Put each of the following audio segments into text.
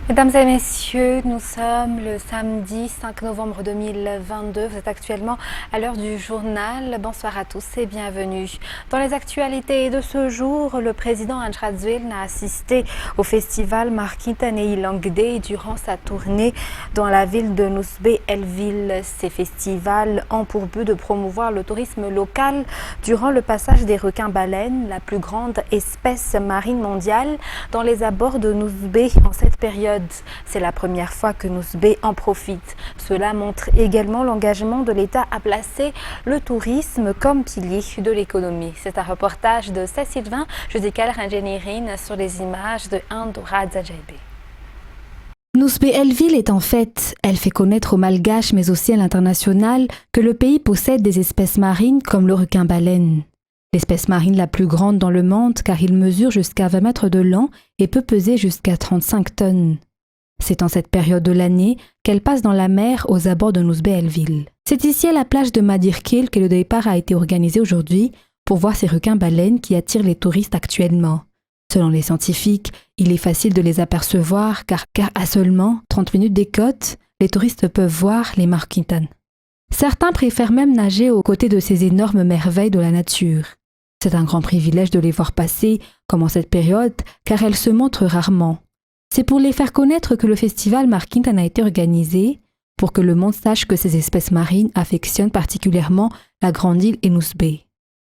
Mesdames et messieurs, nous sommes le samedi 5 novembre 2022. Vous êtes actuellement à l'heure du journal. Bonsoir à tous et bienvenue. Dans les actualités de ce jour, le président Andrzej a assisté au festival Marquintanei Langdé durant sa tournée dans la ville de Nousbé-Elville. Ces festivals ont pour but de promouvoir le tourisme local durant le passage des requins-baleines, la plus grande espèce marine mondiale, dans les abords de Nousbé en cette période. C'est la première fois que Nousbé en profite. Cela montre également l'engagement de l'État à placer le tourisme comme pilier de l'économie. C'est un reportage de Sylvain Judical Rangenirine sur les images de Andora Djadjaibé. Nousbé-Elville est en fête. Elle fait connaître aux Malgaches mais aussi à l'international que le pays possède des espèces marines comme le requin-baleine. L'espèce marine la plus grande dans le monde car il mesure jusqu'à 20 mètres de long et peut peser jusqu'à 35 tonnes. C'est en cette période de l'année qu'elle passe dans la mer aux abords de Nousbé-Elville. C'est ici à la plage de Madirkil que le départ a été organisé aujourd'hui pour voir ces requins-baleines qui attirent les touristes actuellement. Selon les scientifiques, il est facile de les apercevoir car à seulement 30 minutes des côtes, les touristes peuvent voir les marquintanes. Certains préfèrent même nager aux côtés de ces énormes merveilles de la nature. C'est un grand privilège de les voir passer, comme en cette période, car elles se montrent rarement. C'est pour les faire connaître que le festival Marquintan a été organisé, pour que le monde sache que ces espèces marines affectionnent particulièrement la grande île et Nousbé.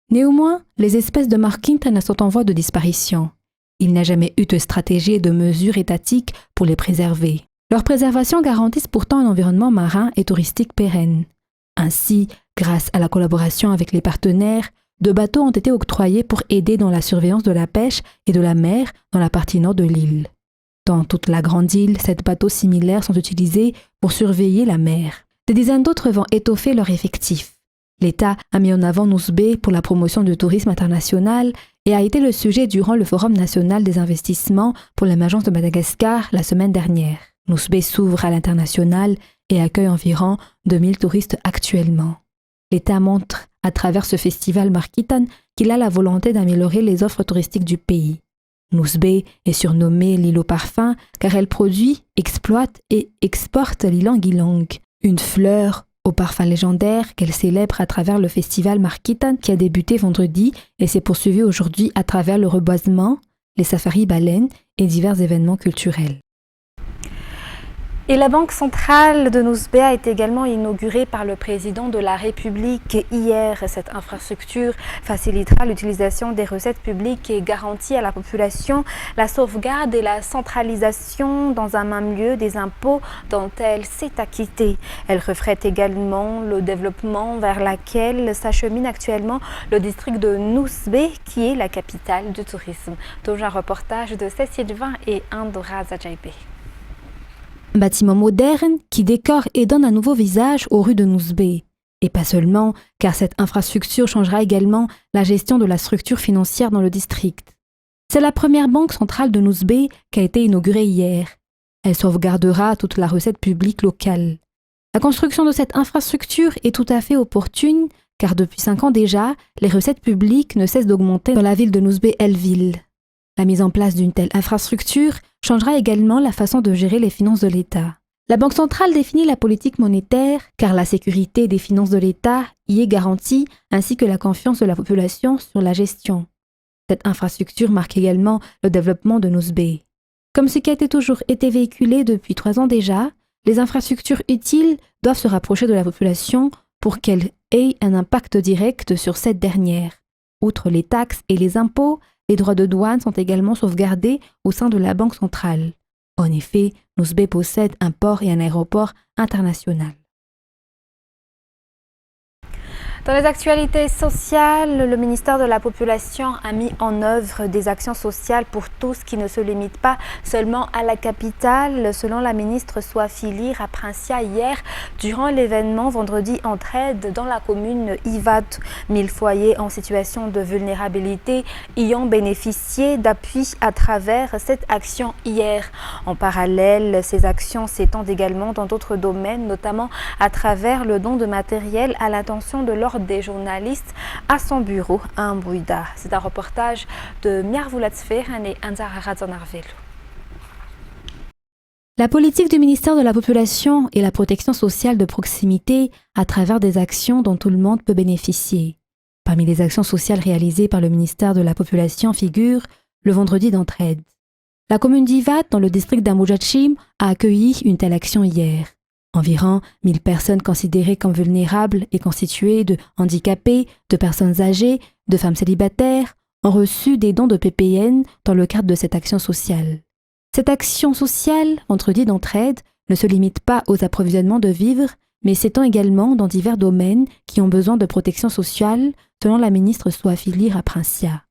Néanmoins, les espèces de Marquintan sont en voie de disparition. Il n'y a jamais eu de stratégie et de mesures étatiques pour les préserver. Leur préservation garantisse pourtant un environnement marin et touristique pérenne. Ainsi, grâce à la collaboration avec les partenaires, 2 bateaux ont été octroyés pour aider dans la surveillance de la pêche et de la mer dans la partie nord de l'île. Dans toute la grande île, 7 bateaux similaires sont utilisés pour surveiller la mer. Des dizaines d'autres vont étoffer leur effectif. L'État a mis en avant Nousbé pour la promotion du tourisme international et a été le sujet durant le Forum national des investissements pour l'émergence de Madagascar la semaine dernière. Nousbé s'ouvre à l'international et accueille environ 2000 touristes actuellement. L'État montre à travers ce festival Marquintan qu'il a la volonté d'améliorer les offres touristiques du pays. Nousbé est surnommée l'île au parfum car elle produit, exploite et exporte l'ilang-ilang, une fleur au parfum légendaire qu'elle célèbre à travers le festival Marquintan qui a débuté vendredi et s'est poursuivi aujourd'hui à travers le reboisement, les safaris baleines et divers événements culturels. Et la Banque centrale de Nousbé a été également inaugurée par le président de la République hier. Cette infrastructure facilitera l'utilisation des recettes publiques et garantit à la population la sauvegarde et la centralisation dans un même lieu des impôts dont elle s'est acquittée. Elle reflète également le développement vers lequel s'achemine actuellement le district de Nousbé, qui est la capitale du tourisme. Donc un reportage de Sylvain et Andora Djadjaibé. Un bâtiment moderne qui décore et donne un nouveau visage aux rues de Nousbé. Et pas seulement, car cette infrastructure changera également la gestion de la structure financière dans le district. C'est la première banque centrale de Nousbé qui a été inaugurée hier. Elle sauvegardera toute la recette publique locale. La construction de cette infrastructure est tout à fait opportune, car depuis 5 ans déjà, les recettes publiques ne cessent d'augmenter dans la ville de Nousbé-Elville. La mise en place d'une telle infrastructure changera également la façon de gérer les finances de l'État. La Banque centrale définit la politique monétaire car la sécurité des finances de l'État y est garantie ainsi que la confiance de la population sur la gestion. Cette infrastructure marque également le développement de Nousbé. Comme ce qui a toujours été véhiculé depuis 3 ans déjà, les infrastructures utiles doivent se rapprocher de la population pour qu'elles aient un impact direct sur cette dernière. Outre les taxes et les impôts, les droits de douane sont également sauvegardés au sein de la Banque centrale. En effet, Nousbé possède un port et un aéroport international. Dans les actualités sociales, le ministère de la Population a mis en œuvre des actions sociales pour tous qui ne se limitent pas seulement à la capitale. Selon la ministre Swafili Raprincia hier, durant l'événement Vendredi Entraide dans la commune Ivat, 1000 foyers en situation de vulnérabilité y ont bénéficié d'appui à travers cette action hier. En parallèle, ces actions s'étendent également dans d'autres domaines, notamment à travers le don de matériel à l'attention de l'ordre des journalistes à son bureau à Mbouida. C'est un reportage de Miarvulatsfer et Anzara Razonarvelo. La politique du ministère de la Population et la protection sociale de proximité à travers des actions dont tout le monde peut bénéficier. Parmi les actions sociales réalisées par le ministère de la Population figure le vendredi d'entraide. La commune d'Ivat, dans le district d'Amujachim, a accueilli une telle action hier. Environ 1000 personnes considérées comme vulnérables et constituées de handicapés, de personnes âgées, de femmes célibataires, ont reçu des dons de PPN dans le cadre de cette action sociale. Cette action sociale, vendredi d'entraide, ne se limite pas aux approvisionnements de vivres, mais s'étend également dans divers domaines qui ont besoin de protection sociale, selon la ministre Souafili Raprincia.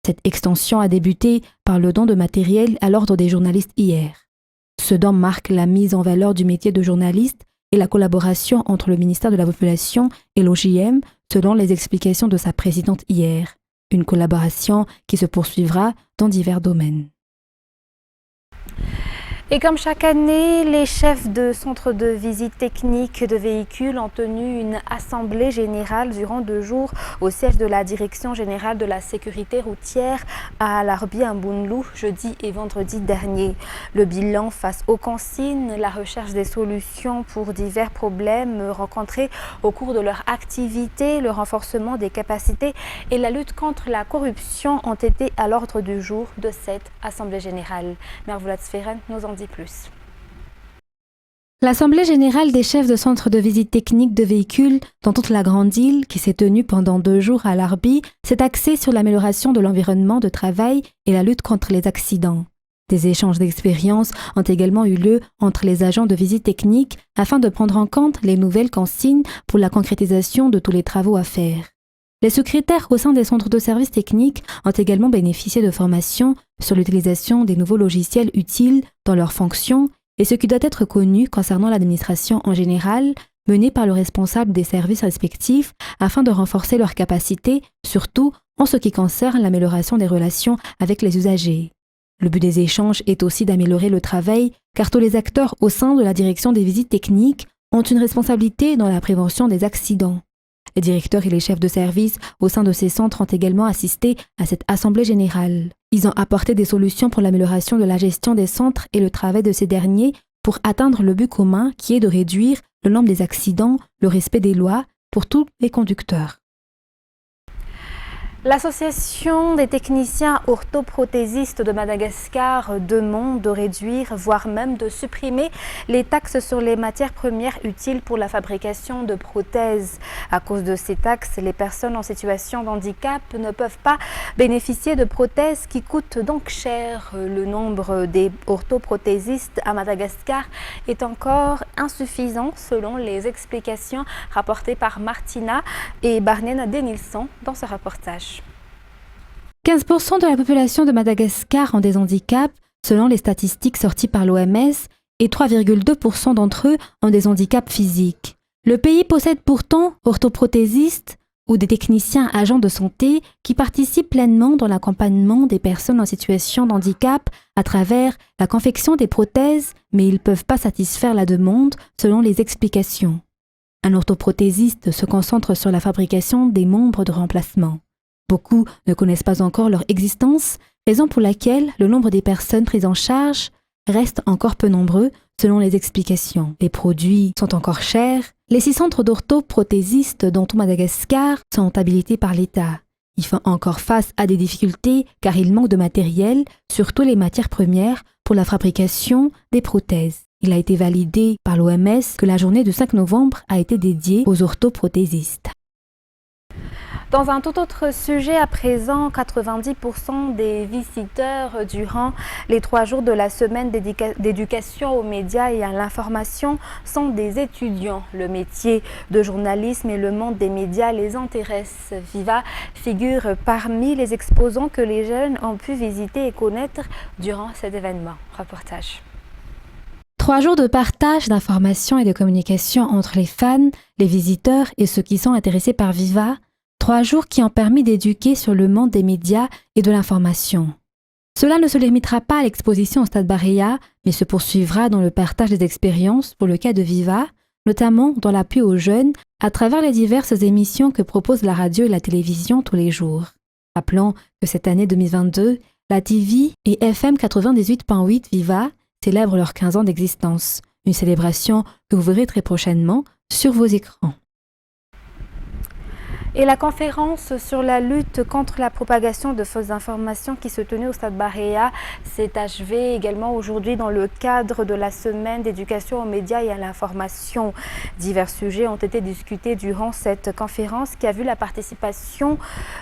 Cette extension a débuté par le don de matériel à l'ordre des journalistes hier. Ce don marque la mise en valeur du métier de journaliste et la collaboration entre le ministère de la Population et l'OJM, selon les explications de sa présidente hier. Une collaboration qui se poursuivra dans divers domaines. Et comme chaque année, les chefs de centres de visite technique de véhicules ont tenu une assemblée générale durant 2 jours au siège de la Direction générale de la sécurité routière à Larbi-Mbunlu jeudi et vendredi dernier. Le bilan face aux consignes, la recherche des solutions pour divers problèmes rencontrés au cours de leur activité, le renforcement des capacités et la lutte contre la corruption ont été à l'ordre du jour de cette assemblée générale. Mervoulat Sferen nous en dit plus. L'Assemblée générale des chefs de centres de visite technique de véhicules dans toute la Grande Île, qui s'est tenue pendant 2 jours à Larbi, s'est axée sur l'amélioration de l'environnement de travail et la lutte contre les accidents. Des échanges d'expériences ont également eu lieu entre les agents de visite technique afin de prendre en compte les nouvelles consignes pour la concrétisation de tous les travaux à faire. Les secrétaires au sein des centres de services techniques ont également bénéficié de formations sur l'utilisation des nouveaux logiciels utiles dans leurs fonctions et ce qui doit être connu concernant l'administration en général, menée par le responsable des services respectifs afin de renforcer leurs capacités, surtout en ce qui concerne l'amélioration des relations avec les usagers. Le but des échanges est aussi d'améliorer le travail car tous les acteurs au sein de la direction des visites techniques ont une responsabilité dans la prévention des accidents. Les directeurs et les chefs de service au sein de ces centres ont également assisté à cette assemblée générale. Ils ont apporté des solutions pour l'amélioration de la gestion des centres et le travail de ces derniers pour atteindre le but commun qui est de réduire le nombre des accidents, le respect des lois pour tous les conducteurs. L'Association des techniciens orthoprothésistes de Madagascar demande de réduire, voire même de supprimer les taxes sur les matières premières utiles pour la fabrication de prothèses. À cause de ces taxes, les personnes en situation de handicap ne peuvent pas bénéficier de prothèses qui coûtent donc cher. Le nombre des orthoprothésistes à Madagascar est encore insuffisant selon les explications rapportées par Martina et Barnena Denilson dans ce reportage. 15% de la population de Madagascar ont des handicaps, selon les statistiques sorties par l'OMS, et 3,2% d'entre eux ont des handicaps physiques. Le pays possède pourtant orthoprothésistes ou des techniciens agents de santé qui participent pleinement dans l'accompagnement des personnes en situation de handicap à travers la confection des prothèses, mais ils ne peuvent pas satisfaire la demande selon les explications. Un orthoprothésiste se concentre sur la fabrication des membres de remplacement. Beaucoup ne connaissent pas encore leur existence, raison pour laquelle le nombre des personnes prises en charge reste encore peu nombreux selon les explications. Les produits sont encore chers. Les 6 centres d'orthoprothésistes dans tout Madagascar sont habilités par l'État. Ils font encore face à des difficultés car il manque de matériel, surtout les matières premières, pour la fabrication des prothèses. Il a été validé par l'OMS que la journée du 5 novembre a été dédiée aux orthoprothésistes. Dans un tout autre sujet à présent, 90% des visiteurs durant les 3 jours de la semaine d'éducation aux médias et à l'information sont des étudiants. Le métier de journalisme et le monde des médias les intéresse. Viva figure parmi les exposants que les jeunes ont pu visiter et connaître durant cet événement. Reportage. 3 jours de partage d'informations et de communication entre les fans, les visiteurs et ceux qui sont intéressés par Viva. 3 jours qui ont permis d'éduquer sur le monde des médias et de l'information. Cela ne se limitera pas à l'exposition au Stade Baréa, mais se poursuivra dans le partage des expériences pour le cas de Viva, notamment dans l'appui aux jeunes à travers les diverses émissions que propose la radio et la télévision tous les jours. Rappelons que cette année 2022, la TV et FM 98.8 Viva célèbrent leurs 15 ans d'existence. Une célébration que vous verrez très prochainement sur vos écrans. Et la conférence sur la lutte contre la propagation de fausses informations qui se tenait au Stade Baréa s'est achevée également aujourd'hui dans le cadre de la semaine d'éducation aux médias et à l'information. Divers sujets ont été discutés durant cette conférence qui a vu la participation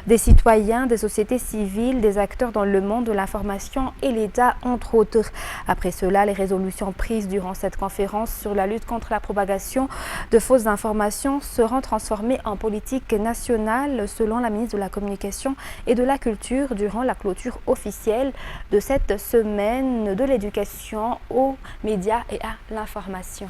des citoyens, des sociétés civiles, des acteurs dans le monde de l'information et l'État, entre autres. Après cela, les résolutions prises durant cette conférence sur la lutte contre la propagation de fausses informations seront transformées en politique nationale selon la ministre de la Communication et de la Culture durant la clôture officielle de cette semaine de l'éducation aux médias et à l'information.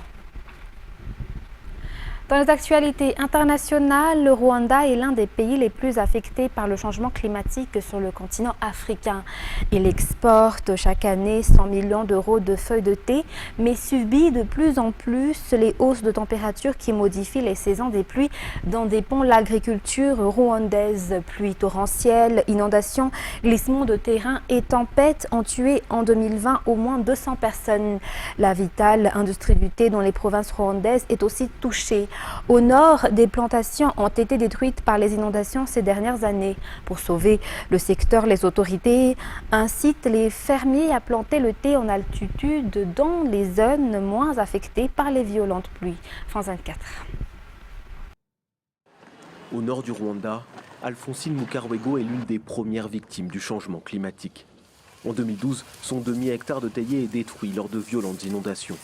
Dans les actualités internationales, le Rwanda est l'un des pays les plus affectés par le changement climatique sur le continent africain. Il exporte chaque année 100 millions d'euros de feuilles de thé, mais subit de plus en plus les hausses de température qui modifient les saisons des pluies dont dépend l'agriculture rwandaise. Pluies torrentielles, inondations, glissements de terrain et tempêtes ont tué en 2020 au moins 200 personnes. La vitale industrie du thé dans les provinces rwandaises est aussi touchée. Au nord, des plantations ont été détruites par les inondations ces dernières années. Pour sauver le secteur, les autorités incitent les fermiers à planter le thé en altitude dans les zones moins affectées par les violentes pluies. France 24. Au nord du Rwanda, Alphonsine Mukarwego est l'une des premières victimes du changement climatique. En 2012, son demi-hectare de théier est détruit lors de violentes inondations.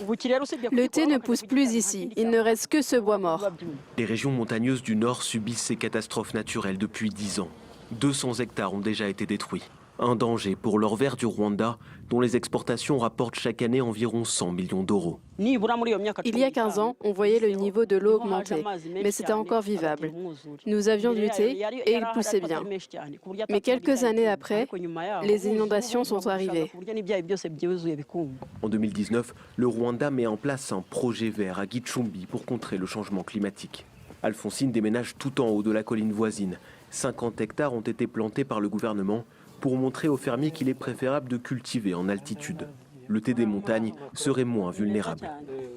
Le thé ne pousse plus ici, il ne reste que ce bois mort. Les régions montagneuses du nord subissent ces catastrophes naturelles depuis 10 ans. 200 hectares ont déjà été détruits. Un danger pour l'or vert du Rwanda, dont les exportations rapportent chaque année environ 100 millions d'euros. Il y a 15 ans, on voyait le niveau de l'eau augmenter, mais c'était encore vivable. Nous avions du thé et il poussait bien. Mais quelques années après, les inondations sont arrivées. En 2019, le Rwanda met en place un projet vert à Gicumbi pour contrer le changement climatique. Alphonsine déménage tout en haut de la colline voisine. 50 hectares ont été plantés par le gouvernement pour montrer aux fermiers qu'il est préférable de cultiver en altitude. Le thé des montagnes serait moins vulnérable.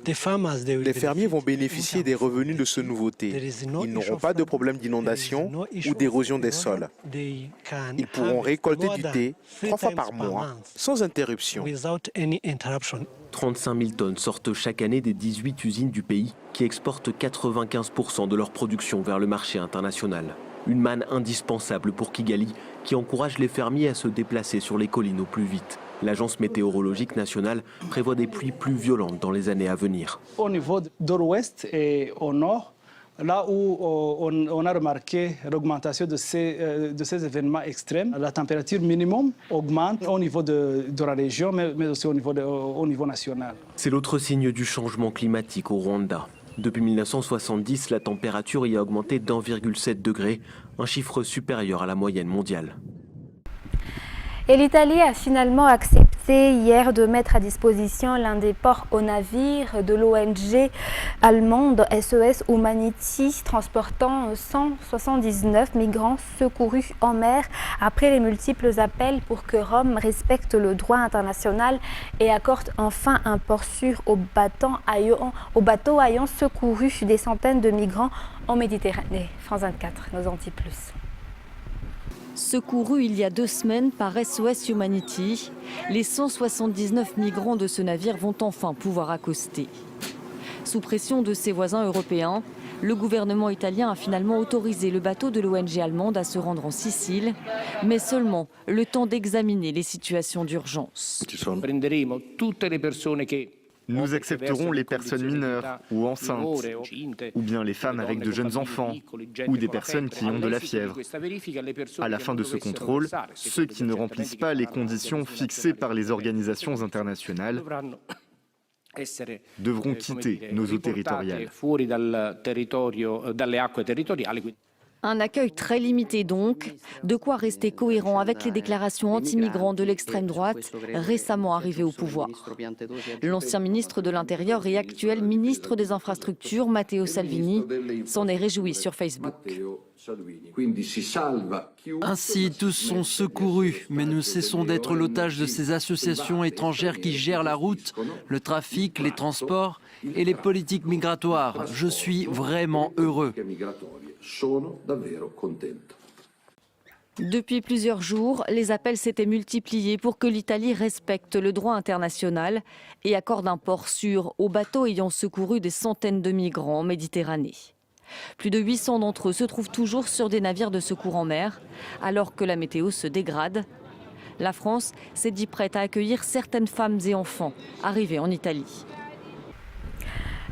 Les fermiers vont bénéficier des revenus de ce nouveau thé. Ils n'auront pas de problème d'inondation ou d'érosion des sols. Ils pourront récolter du thé 3 fois par mois, sans interruption. 35 000 tonnes sortent chaque année des 18 usines du pays qui exportent 95% de leur production vers le marché international. Une manne indispensable pour Kigali qui encourage les fermiers à se déplacer sur les collines au plus vite. L'Agence météorologique nationale prévoit des pluies plus violentes dans les années à venir. Au niveau de l'ouest et au nord, là où on a remarqué l'augmentation de ces événements extrêmes, la température minimum augmente au niveau de la région, mais aussi au niveau national. C'est l'autre signe du changement climatique au Rwanda. Depuis 1970, la température y a augmenté d'1,7 degré, un chiffre supérieur à la moyenne mondiale. Et l'Italie a finalement accepté hier de mettre à disposition l'un des ports aux navires de l'ONG allemande SOS Humanity, transportant 179 migrants secourus en mer après les multiples appels pour que Rome respecte le droit international et accorde enfin un port sûr aux bateaux ayant secouru des centaines de migrants en Méditerranée. France 24 nous en dit plus. Secourus il y a 2 semaines par SOS Humanity, les 179 migrants de ce navire vont enfin pouvoir accoster. Sous pression de ses voisins européens, le gouvernement italien a finalement autorisé le bateau de l'ONG allemande à se rendre en Sicile, mais seulement le temps d'examiner les situations d'urgence. Nous accepterons les personnes mineures ou enceintes, ou bien les femmes avec de jeunes enfants, ou des personnes qui ont de la fièvre. À la fin de ce contrôle, ceux qui ne remplissent pas les conditions fixées par les organisations internationales devront quitter nos eaux territoriales. Un accueil très limité donc, de quoi rester cohérent avec les déclarations anti-migrants de l'extrême droite récemment arrivées au pouvoir. L'ancien ministre de l'Intérieur et actuel ministre des Infrastructures, Matteo Salvini, s'en est réjoui sur Facebook. Ainsi, tous sont secourus, mais nous cessons d'être l'otage de ces associations étrangères qui gèrent la route, le trafic, les transports et les politiques migratoires. Je suis vraiment heureux. Depuis plusieurs jours, les appels s'étaient multipliés pour que l'Italie respecte le droit international et accorde un port sûr aux bateaux ayant secouru des centaines de migrants en Méditerranée. Plus de 800 d'entre eux se trouvent toujours sur des navires de secours en mer, alors que la météo se dégrade. La France s'est dit prête à accueillir certaines femmes et enfants arrivés en Italie.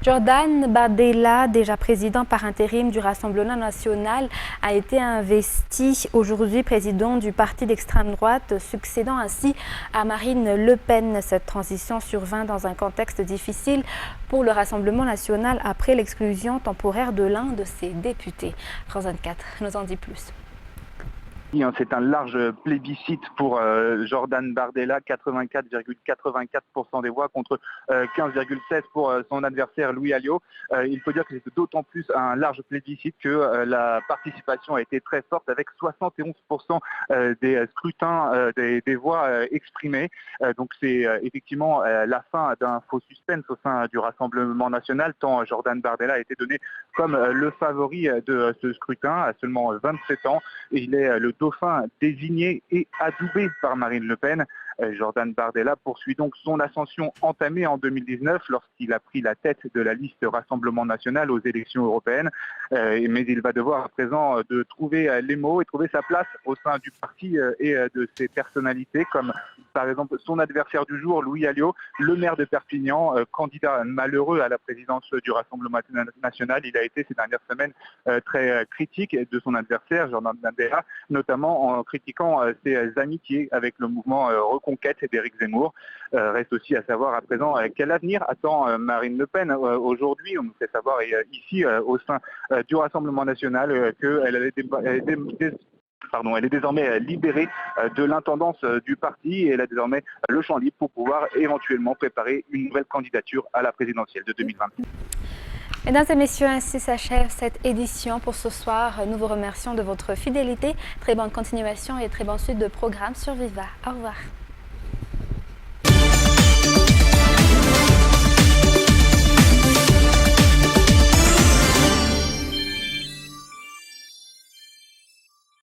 Jordan Bardella, déjà président par intérim du Rassemblement national, a été investi aujourd'hui président du parti d'extrême droite, succédant ainsi à Marine Le Pen. Cette transition survint dans un contexte difficile pour le Rassemblement national après l'exclusion temporaire de l'un de ses députés. France 24 nous en dit plus. C'est un large plébiscite pour Jordan Bardella, 84,84% des voix contre 15,16% pour son adversaire Louis Alliot. Il faut dire que c'est d'autant plus un large plébiscite que la participation a été très forte avec 71% des scrutins, des voix exprimées. Donc c'est effectivement la fin d'un faux suspense au sein du Rassemblement national, tant Jordan Bardella a été donné comme le favori de ce scrutin à seulement 27 ans. Et il est le dauphin désigné et adoubé par Marine Le Pen. Jordan Bardella poursuit donc son ascension entamée en 2019 lorsqu'il a pris la tête de la liste Rassemblement national aux élections européennes. Mais il va devoir à présent de trouver les mots et trouver sa place au sein du parti et de ses personnalités, comme par exemple son adversaire du jour, Louis Alliot, le maire de Perpignan, candidat malheureux à la présidence du Rassemblement national. Il a été ces dernières semaines très critique de son adversaire, Jordan Bardella, notamment en critiquant ses amitiés avec le mouvement Reconquête d'Éric Zemmour. Reste aussi à savoir à présent quel avenir attend Marine Le Pen. Aujourd'hui, on nous fait savoir ici au sein du Rassemblement national qu'elle elle est désormais libérée de l'intendance du parti et elle a désormais le champ libre pour pouvoir éventuellement préparer une nouvelle candidature à la présidentielle de 2020. Mesdames et messieurs, ainsi s'achève cette édition pour ce soir. Nous vous remercions de votre fidélité. Très bonne continuation et très bonne suite de programme sur Viva. Au revoir.